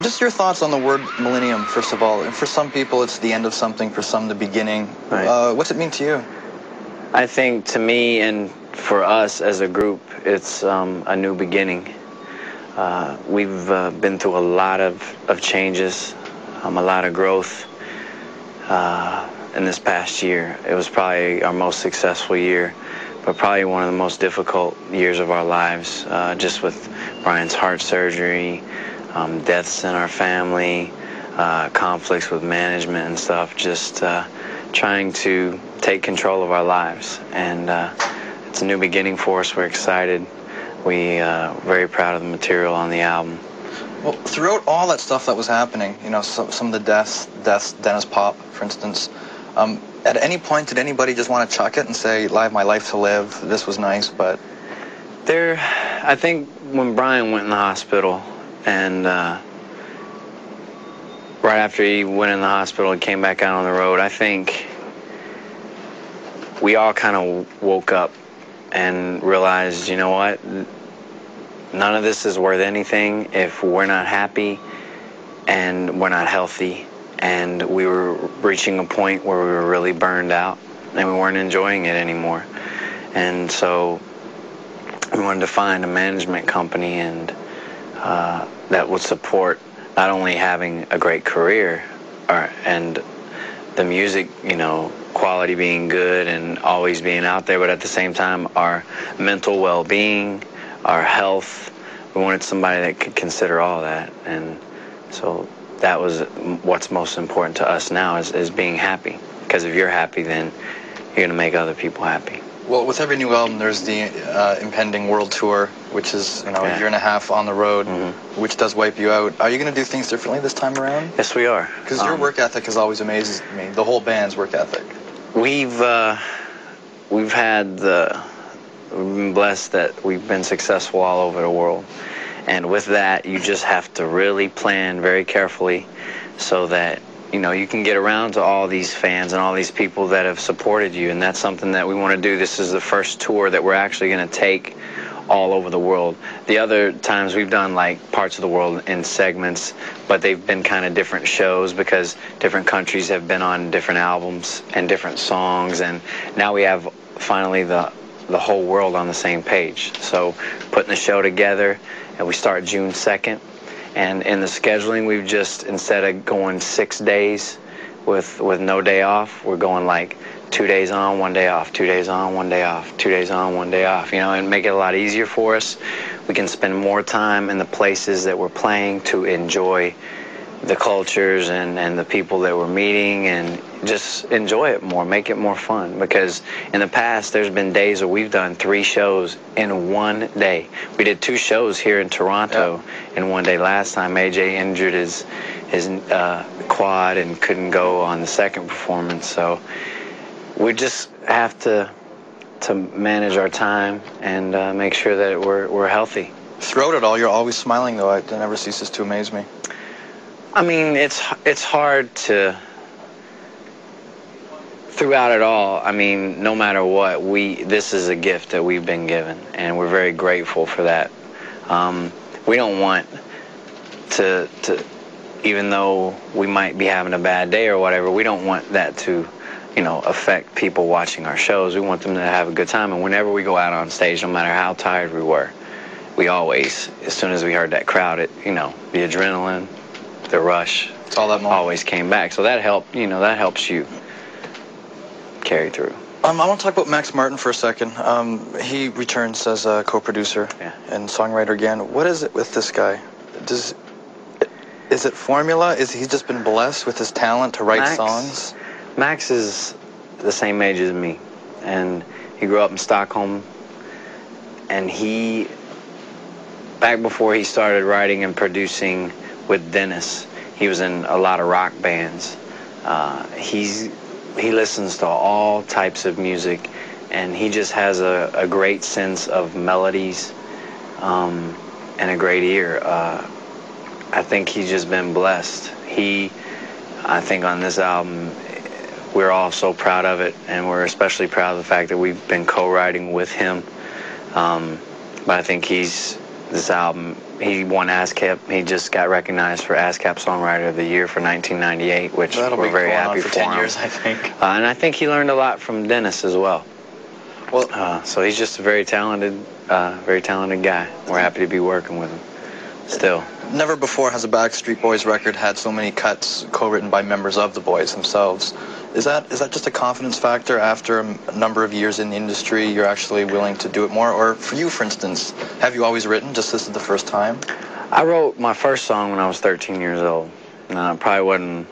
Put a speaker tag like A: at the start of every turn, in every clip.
A: Just your thoughts on the word millennium, first of all. For some people, it's the end of something. For some, the beginning.
B: Right.
A: What's it mean to you?
B: I think to me and for us as a group, it's a new beginning. We've been through a lot of changes, a lot of growth in this past year. It was probably our most successful year, but probably one of the most difficult years of our lives, just with Brian's heart surgery, deaths in our family, conflicts with management and stuff, just trying to take control of our lives. And it's a new beginning for us. We're excited. We're very proud of the material on the album.
A: Well, throughout all that stuff that was happening, you know, some of the deaths, Dennis Pop, for instance, at any point did anybody just want to chuck it and say, I have my life to live, this was nice, but...
B: I think when Brian went in the hospital, and right after he went in the hospital and came back out on the road, I think we all kind of woke up and realized, you know what, none of this is worth anything if we're not happy and we're not healthy. And we were reaching a point where we were really burned out and we weren't enjoying it anymore. And so we wanted to find a management company and that would support not only having a great career and the music, you know, quality being good and always being out there, but at the same time our mental well-being, our health. We wanted somebody that could consider all that. And so that was what's most important to us now is being happy. Because if you're happy, then you're going to make other people happy.
A: Well, with every new album, there's the impending world tour, which is, you know, a year and a half on the road, which does wipe you out. Are you going to do things differently this time around?
B: Yes, we are.
A: Because your work ethic has always amazed me, the whole band's work ethic.
B: We've been blessed that we've been successful all over the world. And with that, you just have to really plan very carefully so that, you know, you can get around to all these fans and all these people that have supported you. And that's something that we want to do. This is the first tour that we're actually going to take all over the world. The other times we've done like parts of the world in segments, but they've been kind of different shows because different countries have been on different albums and different songs. And now we have finally the whole world on the same page. So putting the show together, and we start June 2nd. And in the scheduling, we've just, instead of going 6 days with no day off, we're going like 2 days on, 1 day off, 2 days on, 1 day off, 2 days on, 1 day off, you know, and make it a lot easier for us. We can spend more time in the places that we're playing to enjoy the cultures and the people that we're meeting, and just enjoy it more, make it more fun. Because in the past, there's been days where we've done 3 shows in 1 day. We did 2 shows here in Toronto in 1 day. Last time AJ injured his quad and couldn't go on the second performance. So we just have to manage our time and make sure that we're healthy.
A: Throughout it all, you're always smiling, though. It never ceases to amaze me.
B: I mean, it's hard to, throughout it all, I mean, no matter what, this is a gift that we've been given, and we're very grateful for that. We don't want to, even though we might be having a bad day or whatever, we don't want that to, you know, affect people watching our shows. We want them to have a good time, and whenever we go out on stage, no matter how tired we were, we always, as soon as we heard that crowd, you know, the adrenaline, the rush,
A: it's all that
B: always came back. So that helped, you know, that helps you carry through.
A: I want to talk about Max Martin for a second. He returns as a co-producer and songwriter again. What is it with this guy? Is it formula? Is he just been blessed with his talent to write songs?
B: Max is the same age as me, and he grew up in Stockholm, and back before he started writing and producing with Dennis, he was in a lot of rock bands. He listens to all types of music, and he just has a great sense of melodies and a great ear. I think he's just been blessed. I think on this album, we're all so proud of it, and we're especially proud of the fact that we've been co-writing with him. But I think he's this album. He won ASCAP. He just got recognized for ASCAP Songwriter of the Year for 1998, which we're very happy for
A: 10
B: him.
A: years, I think.
B: And I think he learned a lot from Dennis as well.
A: Well,
B: so he's just a very talented guy. We're happy to be working with him still.
A: Never before has a Backstreet Boys record had so many cuts co-written by members of the Boys themselves. Is that just a confidence factor after a number of years in the industry? You're actually willing to do it more? Or for you, for instance, have you always written? Just this is the first time?
B: I wrote my first song when I was 13 years old. It probably wasn't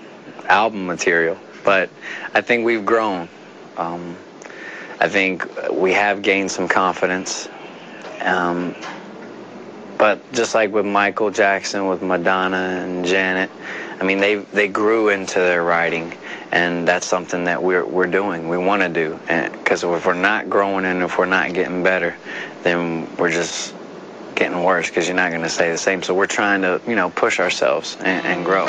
B: album material, but I think we've grown. I think we have gained some confidence. But just like with Michael Jackson, with Madonna and Janet, I mean, they grew into their writing, and that's something that we're doing. We want to do, because if we're not growing and if we're not getting better, then we're just getting worse, because you're not going to stay the same. So we're trying to, push ourselves and grow.